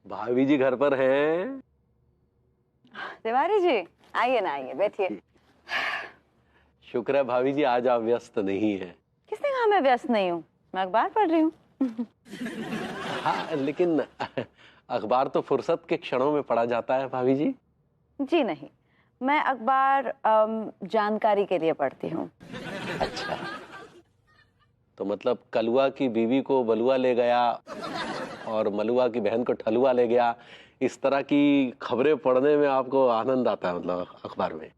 भाभी जी घर पर हैं? तिवारी जी आइए ना, आइए बैठिए। शुक्र है भाभी जी आज आप व्यस्त नहीं है। किसने कहा मैं व्यस्त नहीं हूँ, मैं अखबार पढ़ रही हूँ। हाँ लेकिन अखबार तो फुर्सत के क्षणों में पढ़ा जाता है भाभी जी। जी नहीं, मैं अखबार जानकारी के लिए पढ़ती हूँ। अच्छा, तो मतलब कलुआ की बीवी को बलुआ ले गया और मलुआ की बहन को ठलुआ ले गया, इस तरह की खबरें पढ़ने में आपको आनंद आता है मतलब अखबार में?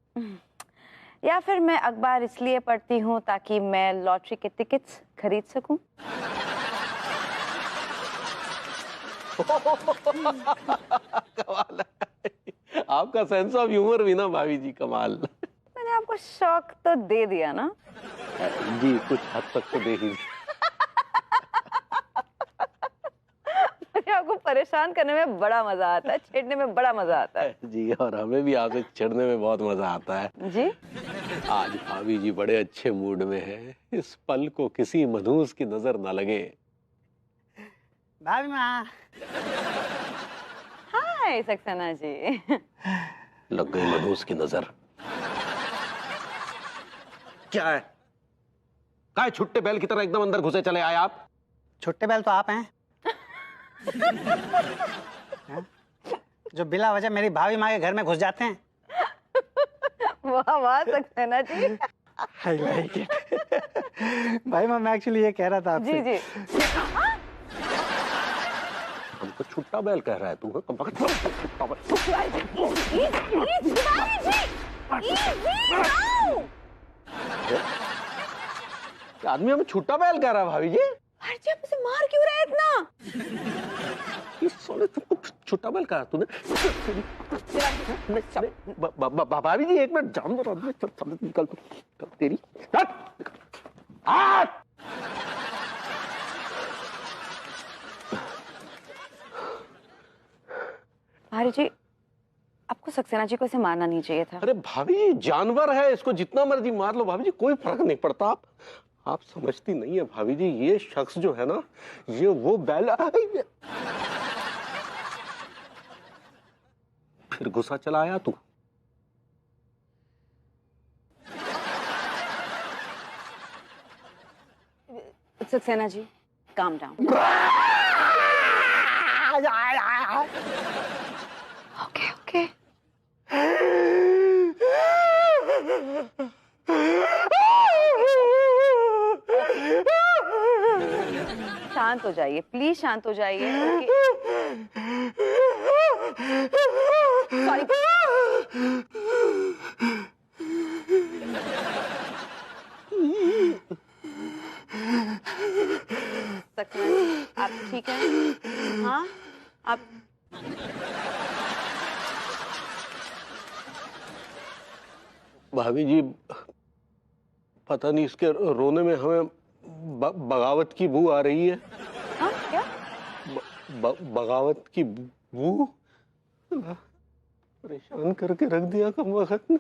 या फिर मैं अखबार इसलिए पढ़ती हूँ ताकि मैं लॉटरी के टिकट्स खरीद सकूं। कमाल है। आपका सेंस ऑफ ह्यूमर भी ना भाभी जी कमाल। मैंने आपको शौक तो दे दिया ना। जी कुछ हद तक तो दे ही। मुझे आपको परेशान करने में बड़ा मजा आता है, छेड़ने में बड़ा मजा आता है। जी और हमें भी आपसे छेड़ने में बहुत मजा आता है। जी आज भाभी जी बड़े अच्छे मूड में हैं, इस पल को किसी मनहूस की नजर ना लगे। भाभी माँ। हाय सक्सेना जी। लग गई मनहूस की नजर। क्या है? काय छुट्टे बैल की तरह एकदम अंदर घुसे चले आए आप? छुट्टे बैल तो आप हैं। जो बिला वजह मेरी भाभी माँ के घर में घुस जाते हैं। वाह वाह Saxena ji. I like it. भाई मैं एक्चुअली ये कह रहा था आपसे। जी जी। हमको छुट्टा बैल कह रहा है तू? आदमी हमें छुट्टा बैल कह रहा है भाभी जी। अरे जी आप उसे मार क्यों रहे इतना? इस सोने तुमको छुट्टा बैल कहा तूने? भाभी जी एक मिनट, जानवर आदमी निकल तेरी। अरे जी आपको सक्सेना जी को इसे मारना नहीं चाहिए था। अरे भाभी जी जानवर है, इसको जितना मर्जी मार लो भाभी जी, कोई फर्क नहीं पड़ता। आप समझती नहीं है भाभी जी, ये शख्स जो है ना, ये वो बैल। फिर गुस्सा चला आया तू? Saxena ji calm down. Okay okay. शांत हो जाइए प्लीज, शांत हो जाइए। सॉरी। सक्सेना जी आप ठीक हैं? हाँ आप भाभी जी पता नहीं इसके रोने में हमें बगावत की बू आ रही है। हाँ क्या? बगावत की बू? परेशान करके रख दिया कम वक्त ने।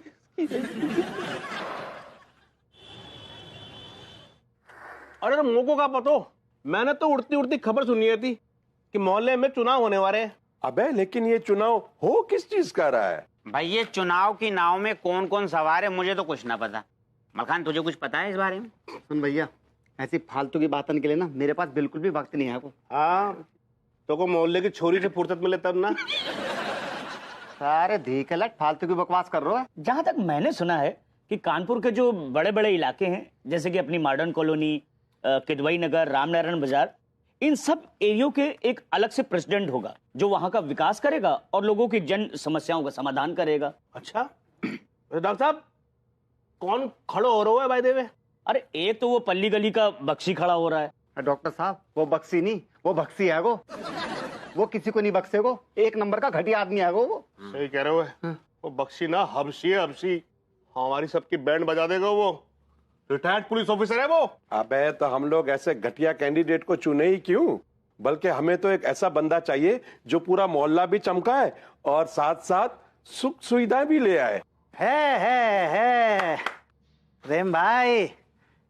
अरे मोको का पतो, मैंने तो उड़ती उड़ती खबर सुनी थी कि मोहल्ले में चुनाव होने वाले हैं। अबे लेकिन ये चुनाव हो किस चीज का रहा है? भाई ये चुनाव की नाव में कौन कौन सवार है मुझे तो कुछ ना पता। मलखान तुझे कुछ पता है इस बारे में? सुन भैया, ऐसी फालतू की बातन के लिए ना मेरे पास बिल्कुल भी वक्त नहीं है। को हाँ तो को मोहल्ले की छोरी से फुर्सत मिले तब ना। सारे धीकलट फालतू की बकवास कर रहे हो। जहां तक मैंने सुना है कि कानपुर के जो बड़े बड़े इलाके हैं जैसे कि अपनी मॉडर्न कॉलोनी, किदवई नगर, रामनारायण बाजार, इन सब एरियो के एक अलग से प्रेसिडेंट होगा जो वहां का विकास करेगा और लोगों की जन समस्याओं का समाधान करेगा। अच्छा डॉक्टर साहब कौन खड़ो हो रहा है भाई देवे? अरे एक तो वो पल्ली गली का बख्शी खड़ा हो रहा है। डॉक्टर साहब वो बक्सी नहीं, वो भक्सी है। वो किसी को नहीं बक्से को, एक नंबर का घटिया आदमी है वो। सही कह रहे हो। वो बख्शी ना हबशी है, हबशी। हमारी सबकी बैंड बजा देगा वो। रिटायर्ड पुलिस ऑफिसर है वो। अबे तो हम लोग ऐसे घटिया कैंडिडेट को चुने ही क्यों, बल्कि हमें तो एक ऐसा बंदा चाहिए जो पूरा मोहल्ला भी चमकाए और साथ साथ सुख सुविधा भी ले आए। है प्रेम भाई,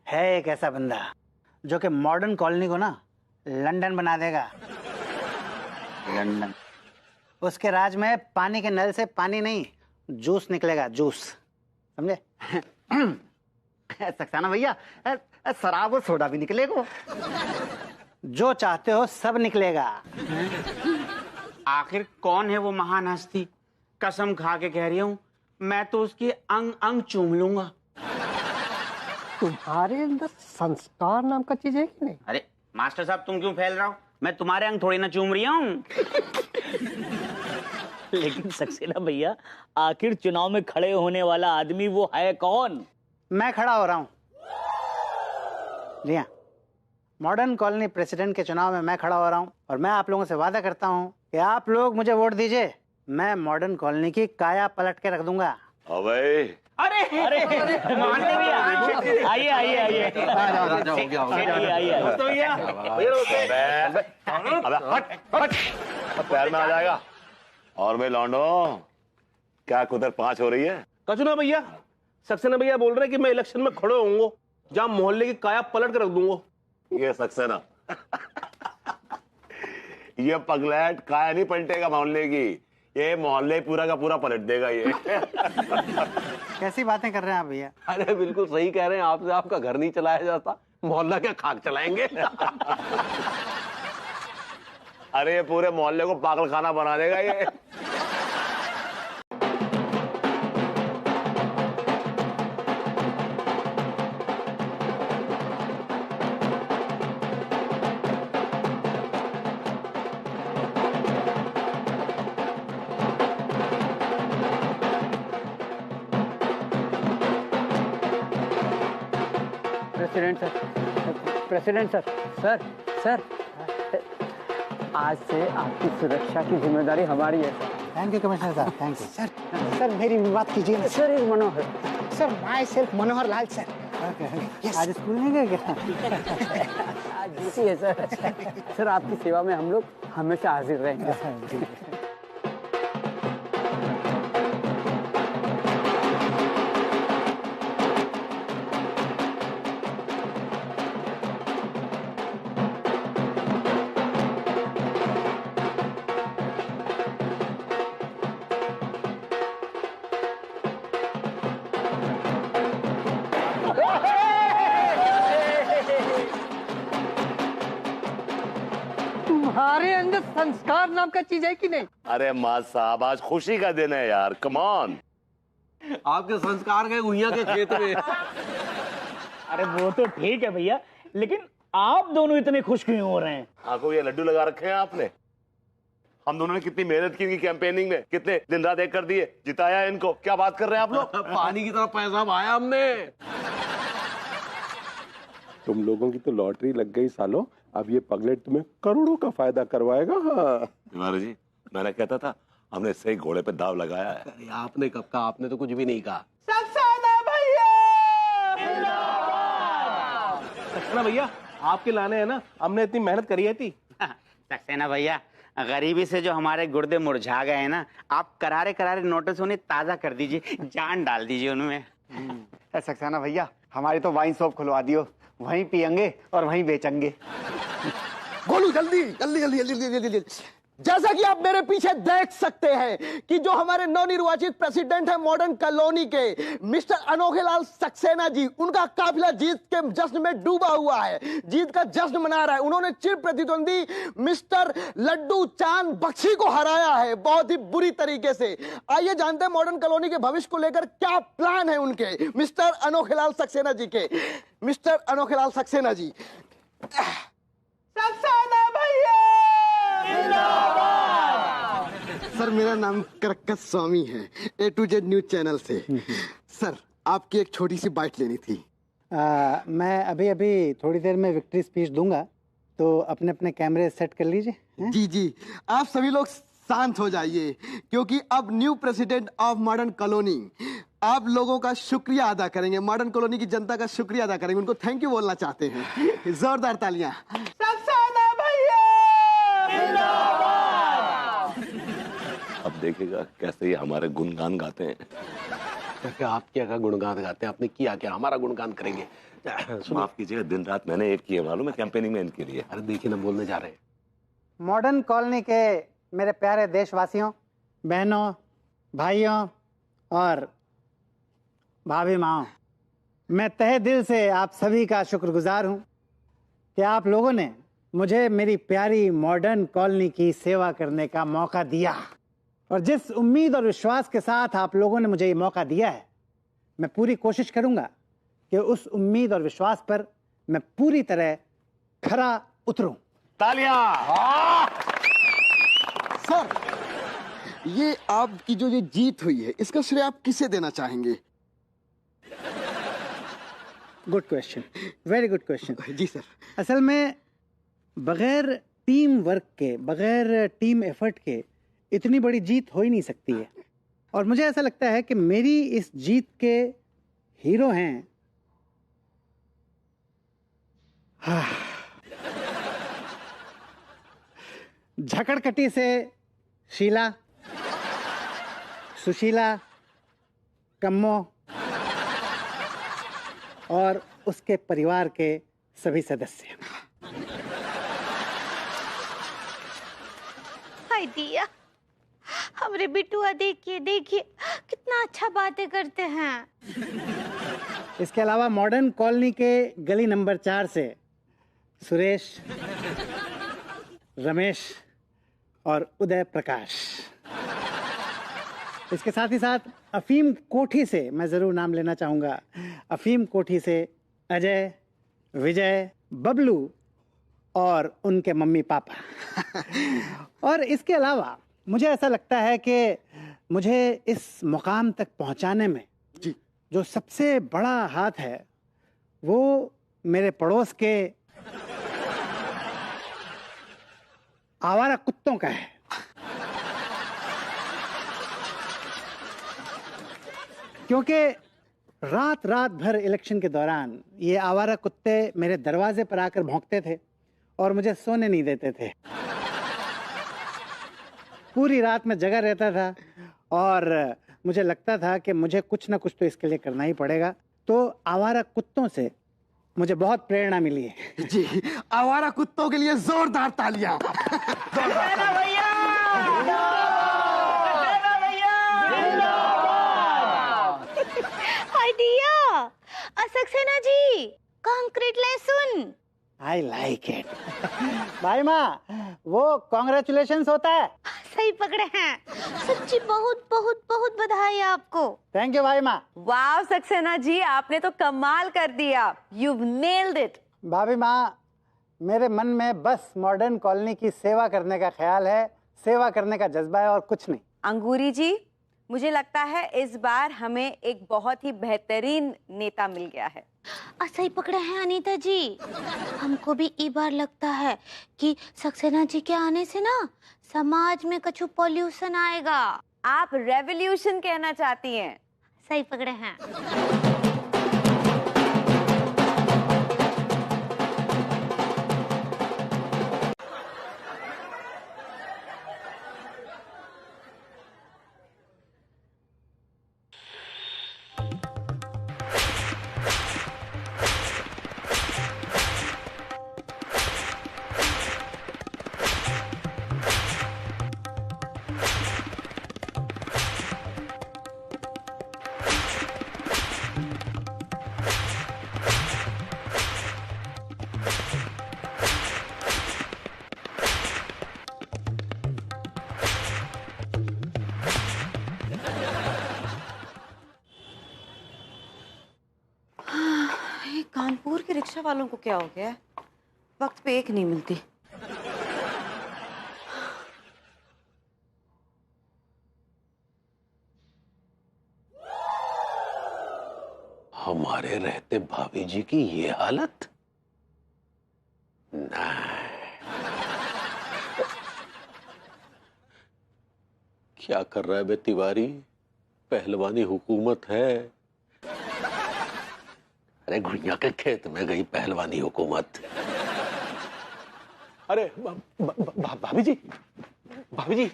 है एक ऐसा बंदा जो कि मॉडर्न कॉलोनी को ना लंदन बना देगा। लंदन? उसके राज में पानी के नल से पानी नहीं, जूस निकलेगा, जूस, समझे? सक्सेना भैया, शराब और सोडा भी निकलेगा। जो चाहते हो सब निकलेगा। आखिर कौन है वो महान हस्ती? कसम खा के कह रही हूँ, मैं तो उसकी अंग अंग चूम लूंगा। तुम्हारे अंदर संस्कार नाम का चीज है कि नहीं? अरे मास्टर साहब, तुम क्यों फैल रहा हो? मैं तुम्हारे अंग थोड़ी ना चूम रही हूँ। लेकिन सक्सेना भैया, आखिर चुनाव में खड़े होने वाला आदमी वो है कौन? मैं खड़ा हो रहा हूँ। जी हाँ, मॉडर्न कॉलोनी प्रेसिडेंट के चुनाव में मैं खड़ा हो रहा हूँ और मैं आप लोगों से वादा करता हूँ कि आप लोग मुझे वोट दीजिए, मैं मॉडर्न कॉलोनी की काया पलट के रख दूंगा। अबे अरे अरे मानते भैया, आइए आइए आइए आइए पैर में आ जाएगा। और मैं लौंडो, क्या कुदर 5 हो रही है? कचुना भैया, सक्सेना भैया बोल रहे हैं कि मैं इलेक्शन में खड़े होऊंगा, जहां मोहल्ले की काया पलट कर रख दूंगा। ये सक्सेना ये पगलैट काया नहीं पलटेगा मोहल्ले की, ये मोहल्ले पूरा का पूरा पलट देगा ये। कैसी बातें कर रहे हैं आप भैया? अरे बिल्कुल सही कह रहे हैं, आपसे आपका घर नहीं चलाया जाता, मोहल्ला क्या खाक चलाएंगे। अरे ये पूरे मोहल्ले को पागल खाना बना देगा ये। प्रेसिडेंट सर, सर सर आज से आपकी सुरक्षा की जिम्मेदारी हमारी है। थैंक यू कमिश्नर साहब, थैंक यू। सर सर मेरी बात कीजिए। Sir is Manohar, sir my self Manohar Lal sir. आज स्कूल नहीं गए क्या? आज ड्यूटी है सर। सर आपकी सेवा में हम लोग हमेशा हाजिर रहेंगे। तुम्हारे अंदर संस्कार नाम का चीज है कि नहीं? अरे माँ साहब, आज खुशी का दिन है यार, कम ऑन। आपके संस्कार के गुइया के खेत में। अरे वो तो ठीक है भैया, लेकिन आप दोनों इतने खुश क्यों हो रहे हैं? आंखों ये लड्डू लगा रखे हैं आपने। हम दोनों ने कितनी मेहनत की इनकी कैंपेनिंग में, कितने दिन रात एक कर दिए, जिताया इनको। क्या बात कर रहे हैं आप लोग? पानी की तरफ पैसा पाया हमने। तुम लोगों की तो लॉटरी लग गई सालों, अब ये पगलेट तुम्हें करोड़ों का फायदा करवाएगा। हाँ महाराज जी, मैंने कहता था, हमने सही घोड़े पे दाव लगाया है। अरे आपने कब कहा? आपने तो कुछ भी नहीं कहा। सक्सेना भैया, आपके लाने हैं ना, हमने इतनी मेहनत करी है थी। सक्सेना भैया, गरीबी से जो हमारे गुर्दे मुरझा गए हैं ना, आप करारे करारे नोटिस उन्हें ताजा कर दीजिए, जान डाल दीजिए उनमें। सक्सेना भैया, हमारी तो वाइन शॉप खुलवा दियो, वहीं पियेंगे और वहीं बेचेंगे। गोलू जल्दी जल्दी जल्दी जल्दी जल्दी जल्दी। जैसा कि आप मेरे पीछे देख सकते हैं कि जो हमारे नवनिर्वाचित प्रेसिडेंट है मॉडर्न कॉलोनी के मिस्टर अनोखेलाल सक्सेना जी, उनका काफिला जीत के जश्न में डूबा हुआ है, जीत का जश्न मना रहा है। उन्होंने चिर प्रतिद्वंदी मिस्टर लड्डू चांद बख्शी को हराया है बहुत ही बुरी तरीके से। आइए जानते हैं मॉडर्न कॉलोनी के भविष्य को लेकर क्या प्लान है उनके, मिस्टर अनोखेलाल सक्सेना जी के। मिस्टर अनोखेलाल सक्सेना जी। सक्सेना भैया! सर मेरा नाम करकस स्वामी है, A to Z news channel से। सर आपकी एक छोटी सी बाइट लेनी थी। मैं अभी अभी थोड़ी देर में विक्ट्री स्पीच दूंगा, तो अपने अपने कैमरे सेट कर लीजिए। जी जी, आप सभी लोग शांत हो जाइए, क्योंकि अब new president of modern colony आप लोगों का शुक्रिया अदा करेंगे, मॉडर्न कॉलोनी की जनता का शुक्रिया अदा करेंगे, उनको थैंक यू बोलना चाहते हैं। जोरदार तालियां। अब देखेगा कैसे ये हमारे गुणगान गाते हैं। क्या आप क्या का गुणगान गाते हैं? आपने किया क्या? हमारा गुणगान करेंगे? माफ कीजिएगा, दिन रात मैंने एक किए, मालूम है, कैंपेनिंग में इनके लिए। अरे देखिए ना, बोलने जा रहे हैं। मॉडर्न कॉलोनी के मेरे प्यारे देशवासियों, बहनों, भाइयों और भाभी माओ, मैं तहे दिल से आप सभी का शुक्रगुजार हूं कि आप लोगों ने मुझे मेरी प्यारी मॉडर्न कॉलोनी की सेवा करने का मौका दिया। और जिस उम्मीद और विश्वास के साथ आप लोगों ने मुझे ये मौका दिया है, मैं पूरी कोशिश करूंगा कि उस उम्मीद और विश्वास पर मैं पूरी तरह खरा उतरूं। तालियां। सर, ये आपकी जो ये जीत हुई है, इसका श्रेय आप किसे देना चाहेंगे? Good question, very good question. जी सर। असल में बगैर टीम वर्क के, बगैर टीम एफर्ट के इतनी बड़ी जीत हो ही नहीं सकती है। और मुझे ऐसा लगता है कि मेरी इस जीत के हीरो हैं झकड़कटी से शीला, सुशीला, कम्मो और उसके परिवार के सभी सदस्य। हाय दिया, हमारे बिटुआ देखिए देखिए कितना अच्छा बातें करते हैं। इसके अलावा मॉडर्न कॉलोनी के गली नंबर 4 से सुरेश, रमेश और उदय प्रकाश। इसके साथ ही साथ अफीम कोठी से, मैं जरूर नाम लेना चाहूंगा, अफीम कोठी से अजय, विजय, बबलू और उनके मम्मी पापा। और इसके अलावा मुझे ऐसा लगता है कि मुझे इस मुकाम तक पहुंचाने में जी जो सबसे बड़ा हाथ है वो मेरे पड़ोस के आवारा कुत्तों का है। क्योंकि रात रात भर इलेक्शन के दौरान ये आवारा कुत्ते मेरे दरवाजे पर आकर भौंकते थे और मुझे सोने नहीं देते थे। पूरी रात में जगा रहता था और मुझे लगता था कि मुझे कुछ ना कुछ तो इसके लिए करना ही पड़ेगा। तो आवारा कुत्तों से मुझे बहुत प्रेरणा मिली है। जी, आवारा कुत्तों के लिए जोरदार तालियां। हाय दिया, Saxena ji, congratulation. I like it. भाई माँ, वो कॉन्ग्रेचुलेशंस होता है। सही पकड़े हैं, सच्ची बहुत बहुत बहुत बधाई आपको। थैंक यू भाई माँ। वाह सक्सेना जी, आपने तो कमाल कर दिया। You've nailed it। भाभी माँ, मेरे मन में बस मॉडर्न कॉलोनी की सेवा करने का ख्याल है, सेवा करने का जज्बा है और कुछ नहीं। अंगूरी जी, मुझे लगता है इस बार हमें एक बहुत ही बेहतरीन नेता मिल गया है। सही पकड़े हैं अनीता जी, हमको भी ई बार लगता है कि सक्सेना जी के आने से ना समाज में कछु पॉल्यूशन आएगा। आप रेवोल्यूशन कहना चाहती हैं। सही पकड़े हैं। कानपुर के रिक्शा वालों को क्या हो गया? वक्त पे एक नहीं मिलती। हमारे रहते भाभी जी की ये हालत? नहीं। क्या कर रहा है बे तिवारी? पहलवानी हुकूमत है। अरे गुड़िया के खेत में गई पहलवानी हुकूमत। अरे भाभी जी, भाभी जी।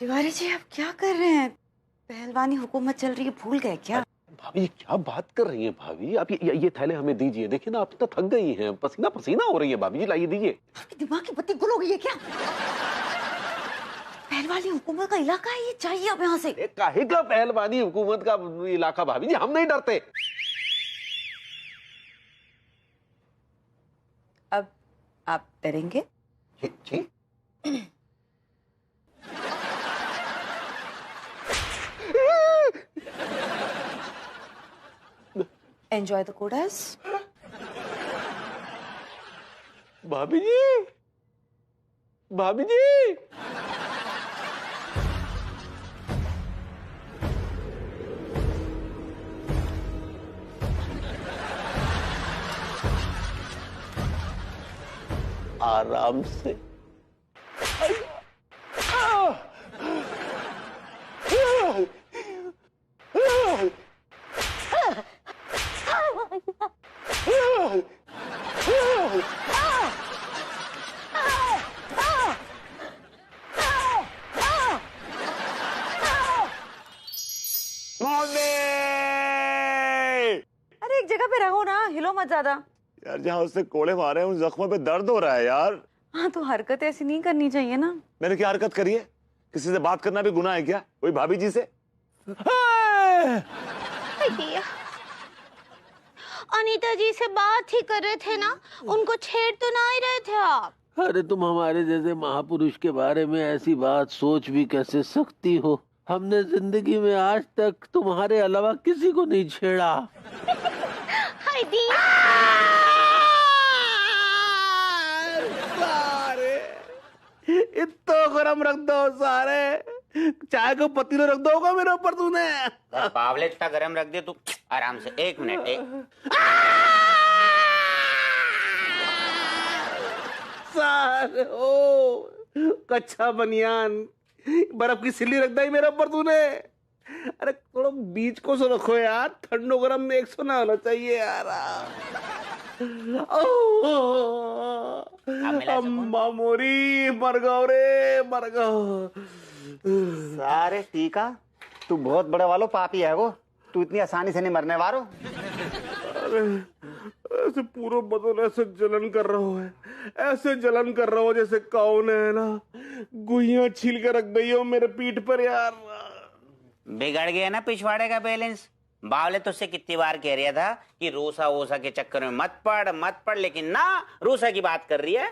तिवारी जी, आप क्या कर रहे हैं? पहलवानी हुकूमत चल रही है, भूल गए क्या? भाभी ये क्या बात कर रही हैं भाभी? आप ये थैले हमें दीजिए। देखिए ना, आप तो थक गई हैं, पसीना पसीना हो रही है भाभी जी। लाइए दीजिए। आपकी दिमाग की बत्ती गुल हो गई है क्या? पहलवानी हुकूमत का इलाका है, ये चाहिए अब यहाँ से। काहे का पहलवानी हुकूमत का इलाका भाभी जी? हम नहीं डरते। अब आप डरेंगे? जी एंजॉय द कोडास। भाभी जी, भाभी जी। आराम से। अरे एक जगह पे रहो ना, हिलो मत ज्यादा। यार जहाँ उससे कोड़े मारे हैं उन जख्मों पे दर्द हो रहा है यार। हाँ तो हरकत ऐसी नहीं करनी चाहिए ना। मैंने क्या हरकत करी है? किसी से बात करना भी गुनाह है क्या? कोई भाभी जी से? अनीता जी से बात ही कर रहे थे ना, उनको छेड़ तो ना ही रहे थे आप? अरे तुम हमारे जैसे महापुरुष के बारे में ऐसी बात सोच भी कैसे सकती हो? हमने जिंदगी में आज तक तुम्हारे अलावा किसी को नहीं छेड़ा। हाय दी। इतना गरम रख दो सारे, चाय को पतीला रख दोगा मेरे ऊपर तूने। बावले इतना गरम रख दे तू आराम से। 1 मिनट। सारे ओ कच्चा बनियान, बर्फ की सिल्ली रख दी मेरे ऊपर तूने। अरे थोड़ा बीच को सो रखो यार, ठंडो गरम में 100 ना होना चाहिए यार। अम्मा मोरी मर गओ रे, मर गओ। सारे टीका, तू बहुत बड़े वालो पापी है वो। तू इतनी आसानी से नहीं मरने वालो। अरे ऐसे पूरा बदन ऐसे जलन कर रहा है, ऐसे जलन कर रहा हो जैसे कौन है ना गुइयां छील के रख गई हो मेरे पीठ पर यार। बिगड़ गया ना पिछवाड़े का बैलेंस। बावले तो उससे कितनी बार कह रहा था कि रूसा वोसा के चक्कर में मत पड़, लेकिन ना रूसा की बात कर रही है।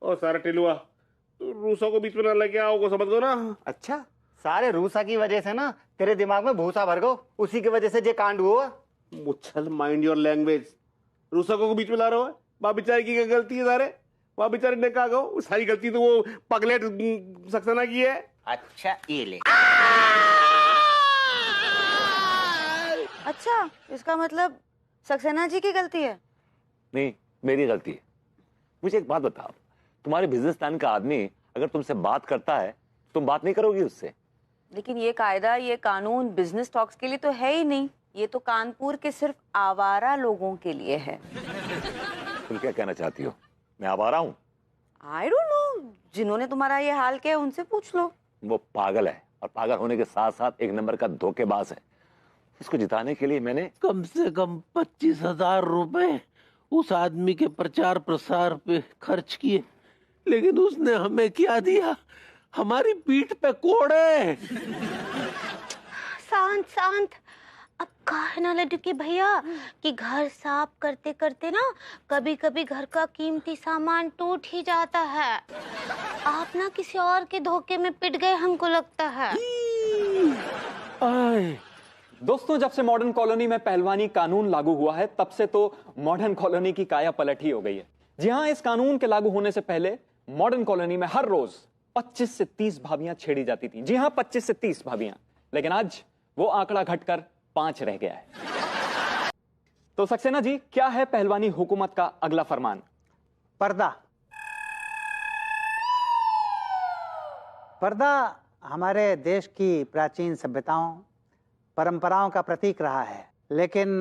ओ सारा टिलुआ, तू रूसा को बीच में ना लेके आओ को समझ गो ना। अच्छा, सारे रूसा की वजह से ना तेरे दिमाग में भूसा भर गो, उसी की वजह से जे कांड हुआ। Muchhal, mind your language. RUSA को बीच में ला रहा है, माँ बेचारी की क्या गलती है? सारे माँ बेचारी ने कहा गो, सारी गलती तो वो पगलेट सक्सेना की है। अच्छा ये ले। अच्छा, इसका मतलब सक्सेना जी की गलती है? नहीं, मेरी गलती है। मुझे एक बात बताओ, तुम्हारे बिजनेसमैन का आदमी अगर तुमसे बात करता है तुम बात नहीं करोगी उससे? लेकिन ये कायदा, ये कानून बिजनेस टॉक्स के लिए तो है ही नहीं। ये तो कानपुर के सिर्फ आवारा लोगों के लिए है। तुम क्या कहना चाहती हो? मैं आवारा हूँ? आई डोंट नो, जिन्होंने तुम्हारा ये हाल किया उनसे पूछ लो। वो पागल है, और पागल होने के साथ साथ 1 नंबर का धोखेबाज है। उसको जिताने के लिए मैंने कम से कम 25,000 रुपए उस आदमी के प्रचार प्रसार पे खर्च किए, लेकिन उसने हमें क्या दिया? हमारी पीठ पे कोड़े। शांत शांत। अब कहा ना लड्डू के भैया कि घर साफ करते करते ना कभी कभी घर का कीमती सामान टूट ही जाता है। आप ना किसी और के धोखे में पिट गए हमको लगता है। दोस्तों, जब से मॉडर्न कॉलोनी में पहलवानी कानून लागू हुआ है तब से तो मॉडर्न कॉलोनी की काया पलट ही हो गई है। जी हाँ, इस कानून के लागू होने से पहले मॉडर्न कॉलोनी में हर रोज 25 से 30 भाभियां छेड़ी जाती थी। जी हाँ, 25 से 30 भाभियां। लेकिन आज वो आंकड़ा घटकर 5 रह गया है। तो सक्सेना जी, क्या है पहलवानी हुकूमत का अगला फरमान? पर्दा। पर्दा हमारे देश की प्राचीन सभ्यताओं, परंपराओं का प्रतीक रहा है, लेकिन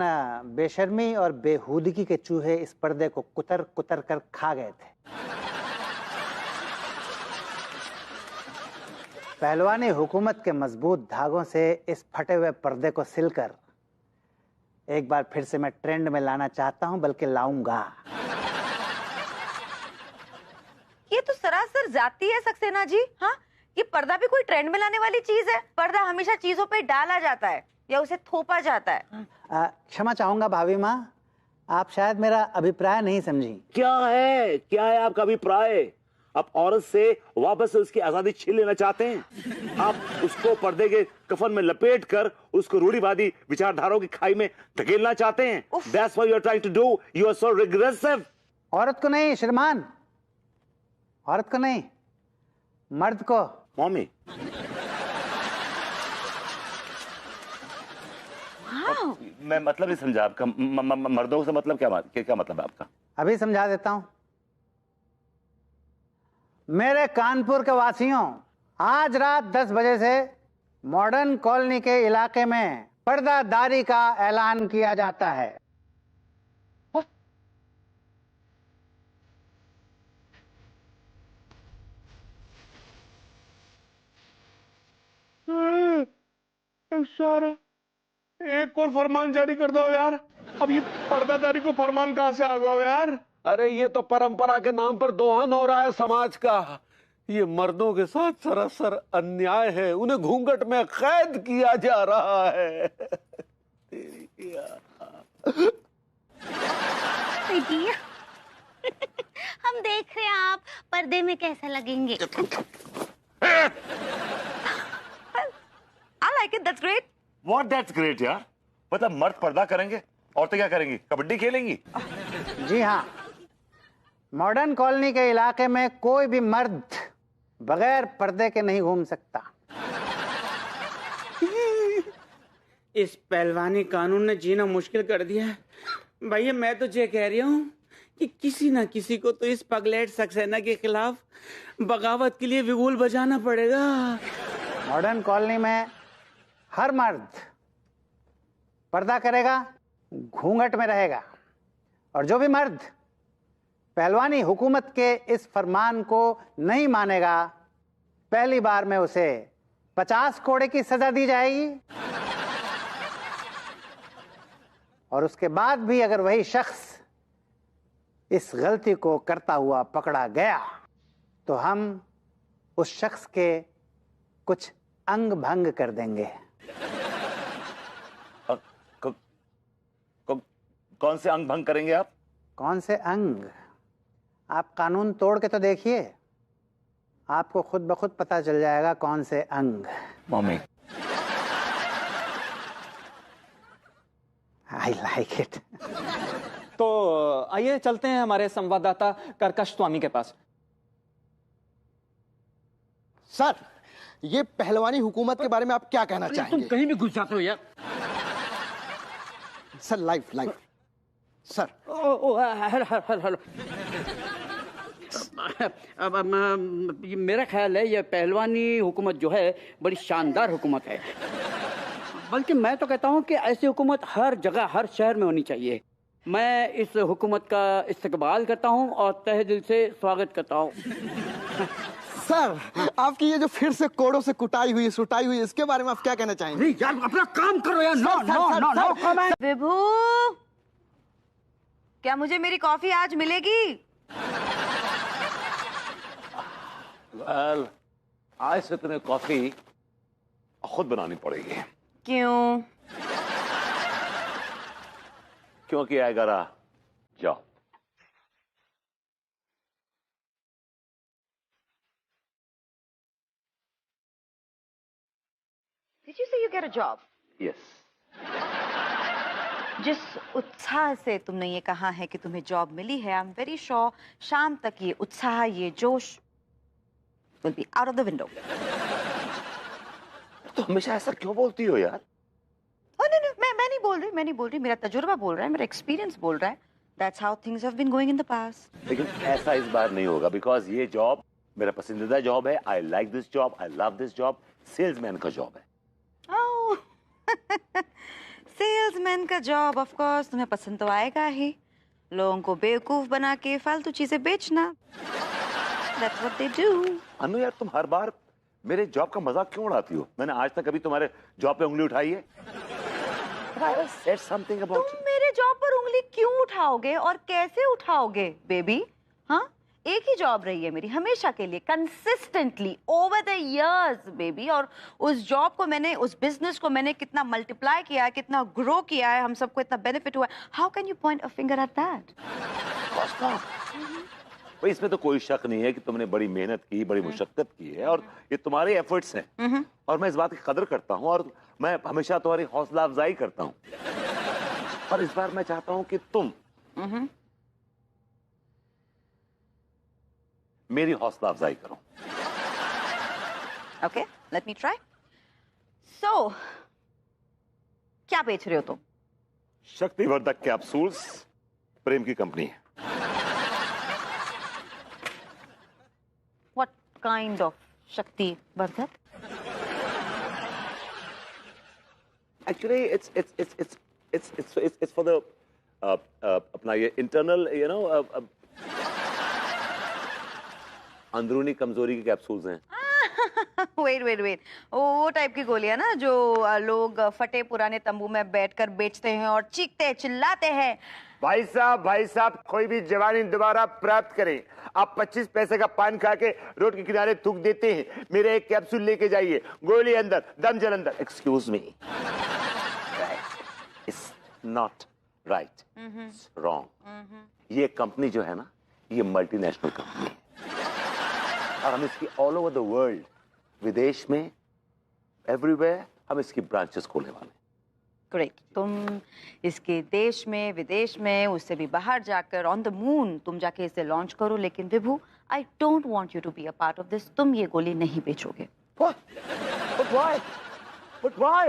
बेशर्मी और बेहूदगी के चूहे इस पर्दे को कुतर कुतर कर खा गए थे। पहलवानी हुकूमत के मजबूत धागों से इस फटे हुए पर्दे को सिलकर एक बार फिर से मैं ट्रेंड में लाना चाहता हूं, बल्कि लाऊंगा। ये तो सरासर जाती है सक्सेना जी। हाँ, ये पर्दा भी कोई ट्रेंड में लाने वाली चीज है? पर्दा हमेशा चीजों पे डाला जाता है या उसे थोपा जाता है। क्षमा चाहूंगा भाभी माँ, आप शायद मेरा अभिप्राय नहीं समझी। क्या है आपका अभिप्राय? आप औरत से वापस से उसकी आजादी छीन लेना चाहते हैं? आप उसको पर्दे के कफन में लपेट कर उसको रूढ़िवादी विचारधाराओं की खाई में धकेलना चाहते हैं? That's what you are trying to do. You are so regressive. औरत को नहीं श्रीमान, औरत को नहीं, मर्द को। मम्मी, मैं मतलब नहीं समझा आपका। मर्दों से मतलब क्या मतलब है आपका? अभी समझा देता हूं। मेरे कानपुर के वासियों, आज रात 10 बजे से मॉडर्न कॉलोनी के इलाके में पर्दादारी का ऐलान किया जाता है। सारा एक और फरमान जारी कर दो यार। अब ये पर्दादारी को फरमान कहां से आ गया यार? अरे ये तो परंपरा के नाम पर दोहन हो रहा है समाज का। ये मर्दों के साथ सरासर अन्याय है, उन्हें घूंघट में कैद किया जा रहा है। हम देख रहे हैं आप पर्दे में कैसा लगेंगे। I like it, that's great. What that's great यार? मतलब मर्द पर्दा करेंगे, औरतें क्या करेंगी? कबड्डी खेलेंगी? जी हाँ, मॉडर्न कॉलोनी के इलाके में कोई भी मर्द बगैर पर्दे के नहीं घूम सकता। इस पहलवानी कानून ने जीना मुश्किल कर दिया है। भैया मैं तो ये कह रही हूँ कि किसी ना किसी को तो इस पगलेट सक्सेना के खिलाफ बगावत के लिए बिगुल बजाना पड़ेगा। मॉडर्न कॉलोनी में हर मर्द पर्दा करेगा, घूंघट में रहेगा, और जो भी मर्द पहलवानी हुकूमत के इस फरमान को नहीं मानेगा, पहली बार में उसे 50 कोड़े की सजा दी जाएगी। और उसके बाद भी अगर वही शख्स इस गलती को करता हुआ पकड़ा गया तो हम उस शख्स के कुछ अंग भंग कर देंगे। कौन से अंग भंग करेंगे आप? कौन से अंग? आप कानून तोड़ के तो देखिए, आपको खुद ब खुद पता चल जाएगा कौन से अंग। Mummy, I like it. तो आइए चलते हैं हमारे संवाददाता कर्कश स्वामी के पास। सर, ये पहलवानी हुकूमत के बारे में आप क्या कहना चाहेंगे? तुम कहीं भी घुस जाते हो यार। Sir live sir. हेलो। अब ये मेरा ख्याल है ये पहलवानी हुकूमत जो है बड़ी शानदार हुकूमत है। बल्कि मैं तो कहता हूँ कि ऐसी हुकूमत हर जगह हर शहर में होनी चाहिए। मैं इस हुकूमत का इस्तकबाल करता हूँ और तहे दिल से स्वागत करता हूँ। सर, आपकी ये जो फिर से कोड़ों से सुटाई हुई इसके बारे में आप क्या कहना चाहेंगे? यार अपना काम करो यार। No comment. विभू, क्या मुझे मेरी कॉफी आज मिलेगी? वेल, आज से तुम्हें कॉफी खुद बनानी पड़ेगी। क्यों? क्योंकि I got a job. Did you say you get a job? Yes. जिस उत्साह से तुमने ये कहा है कि तुम्हें जॉब मिली है, आई एम वेरी श्योर शाम तक ये उत्साह, ये जोश will be out of the window. तो हमेशा ऐसा क्यों बोलती हो यार? नहीं, मैं नहीं बोल रही, मेरा तजुर्बा बोल रहा है, मेरा एक्सपीरियंस बोल रहा है। That's how things have been going in the past. लेकिन ऐसा इस बार नहीं होगा, बिकॉज ये जॉब मेरा पसंदीदा जॉब है। I like this job, I love this job. Salesman का जॉब है। सेल्समैन का जॉब ऑफ कोर्स तुम्हें पसंद तो आएगा ही। लोगों को बेवकूफ बना के फालतू चीजें बेचना, That's what they do. अनु यार, तुम हर बार मेरे जॉब का मजाक क्यों उड़ाती हो? मैंने आज तक कभी तुम्हारे जॉब पे उंगली उठाई है? said something about तुम मेरे जॉब पर उंगली क्यों उठाओगे और कैसे उठाओगे बेबी? हाँ, एक ही जॉब रही है मेरी हमेशा के लिए, consistently over the years baby, और उस जॉब को मैंने, उस बिजनेस को मैंने कितना मल्टीप्लाई किया है, कितना ग्रो किया है, हम सबको इतना बेनिफिट हुआ है. How can you point a finger at that? भाई इसमें तो कोई शक नहीं है कि तुमने बड़ी मेहनत की, बड़ी मुशक्कत की है और ये तुम्हारे एफर्ट्स हैं और मैं इस बात की कदर करता हूँ और मैं हमेशा तुम्हारी हौसला अफजाई करता हूँ. और इस बार मैं चाहता हूँ कि तुम मेरी हौसला अफजाई करो. Okay, let me try. So क्या बेच रहे हो तुम? शक्तिवर्धक कैप्सूल्स, प्रेम की कंपनी है. What kind of शक्ति वर्धक? Actually, it's for the अपना ये internal, you know, अंदरूनी कमजोरी के कैप्सूल्स हैं. वेट, वो टाइप की गोलियां ना जो लोग फटे पुराने तंबू में बैठकर बेचते हैं और चीखते चिल्लाते हैं. भाई साहब, कोई भी जवानी दोबारा प्राप्त करें. आप 25 पैसे का पान खा के रोड के किनारे थूक देते हैं. मेरे एक कैप्सूल लेके जाइए, गोली अंदर, दम Jalandhar. Excuse me, it's not right, it's wrong. ये कंपनी जो है ना, ये मल्टीनेशनल कंपनी है और हम इसकी ऑल ओवर द वर्ल्ड, विदेश में, एवरीवेयर हम इसकी ब्रांचेस खोलने वाले. ग्रेट. तुम इसके देश में, विदेश में, उससे भी बाहर जाकर ऑन द मून तुम जाके इसे लॉन्च करो. लेकिन Vibhu, I don't want you to be a part of this. तुम ये गोली नहीं बेचोगे. But why?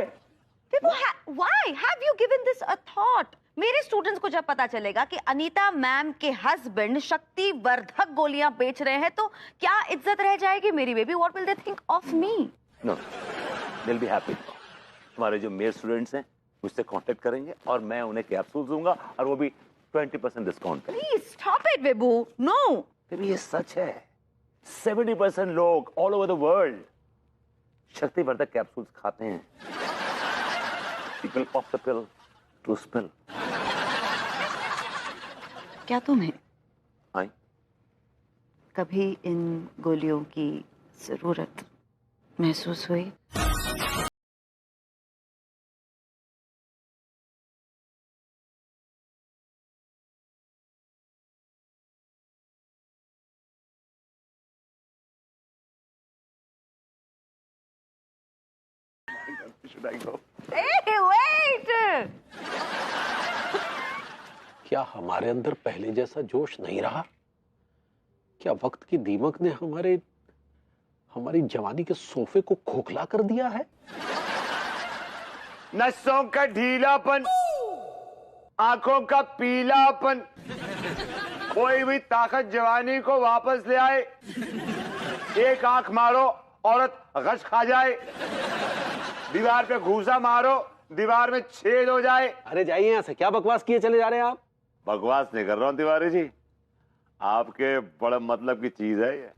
Vibhu, why have you given this a thought? मेरे स्टूडेंट्स को जब पता चलेगा कि अनीता मैम के हस्बैंड शक्तिवर्धक गोलियां बेच रहे हैं तो क्या इज्जत रह जाएगी मेरी baby? What will they think of me? No, they'll be happy. तुम्हारे जो मेल स्टूडेंट्स हैं मुझसे कांटेक्ट करेंगे और मैं उन्हें कैप्सूल दूंगा और वो भी 20% डिस्काउंट पे. Please stop it, Vibhu. No. ये सच है. 70% लोग ऑल ओवर द वर्ल्ड शक्तिवर्धक कैप्सूल्स खाते हैं. People pop the pill to spill. क्या तुम्हें आई कभी इन गोलियों की जरूरत महसूस हुई? Should I go? Hey, wait! क्या हमारे अंदर पहले जैसा जोश नहीं रहा? क्या वक्त की दीमक ने हमारी जवानी के सोफे को खोखला कर दिया है? नसों का ढीलापन, आंखों का पीलापन, कोई भी ताकत जवानी को वापस ले आए. एक आंख मारो, औरत गश खा जाए. दीवार पे घूसा मारो, दीवार में छेद हो जाए. अरे जाइए यहाँ से, क्या बकवास किए चले जा रहे हैं आप? बकवास नहीं कर रहा हूं तिवारी जी, आपके बड़े मतलब की चीज है ये.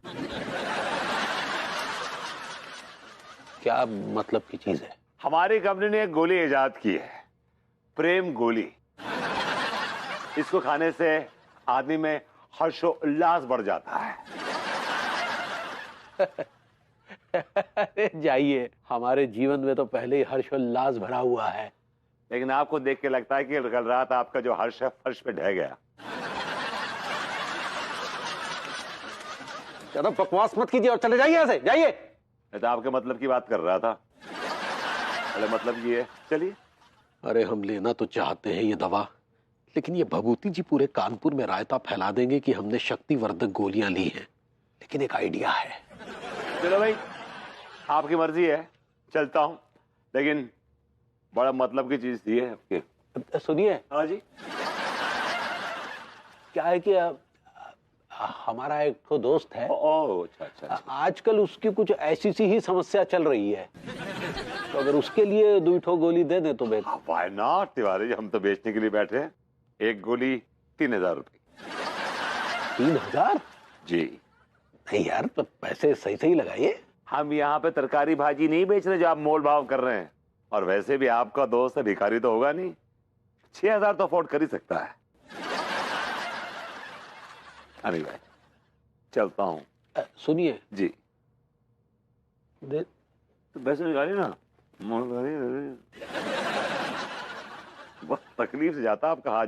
क्या मतलब की चीज है? हमारी कंपनी ने एक गोली इजाद की है, प्रेम गोली. इसको खाने से आदमी में हर्षोल्लास बढ़ जाता है. अरे जाइए, हमारे जीवन में तो पहले ही हर्षोल्लास भरा हुआ है. लेकिन आपको देख के लगता है कि कल रात आपका जो हर्ष है फर्श पे ढह गया. ज्यादा बकवास मत कीजिए और चले जाइए यहाँ से, जाइए. मैं तो आपके मतलब की बात कर रहा था. अरे मतलब ये है, चलिए. अरे हम लेना तो चाहते हैं ये दवा, लेकिन ये भभूति जी पूरे कानपुर में रायता फैला देंगे कि हमने शक्तिवर्धक गोलियां ली हैं. लेकिन एक आइडिया है. चलो भाई, आपकी मर्जी है, चलता हूं. लेकिन बड़ा मतलब की चीज थी है. सुनिए. हाँ जी. क्या है कि हमारा एक तो दोस्त है. ओह अच्छा. आजकल उसकी कुछ ऐसी सी ही समस्या चल रही है, तो अगर उसके लिए 2 ठो गोली दे दे तो बेहतर. व्हाई नॉट तिवारी जी, हम तो बेचने के लिए बैठे हैं. एक गोली 3000 रुपए. 3000? जी. नहीं यार, तो पैसे सही लगाइए. हम यहाँ पे तरकारी भाजी नहीं बेच रहे जो आप मोल भाव कर रहे हैं. और वैसे भी आपका दोस्त है, भिखारी तो होगा नहीं, 6,000 तो अफोर्ड कर ही सकता है। अनिल भाई चलता हूं। सुनिए जी तो पैसे निकालिए ना, बहुत तकलीफ से जाता आपका हाथ।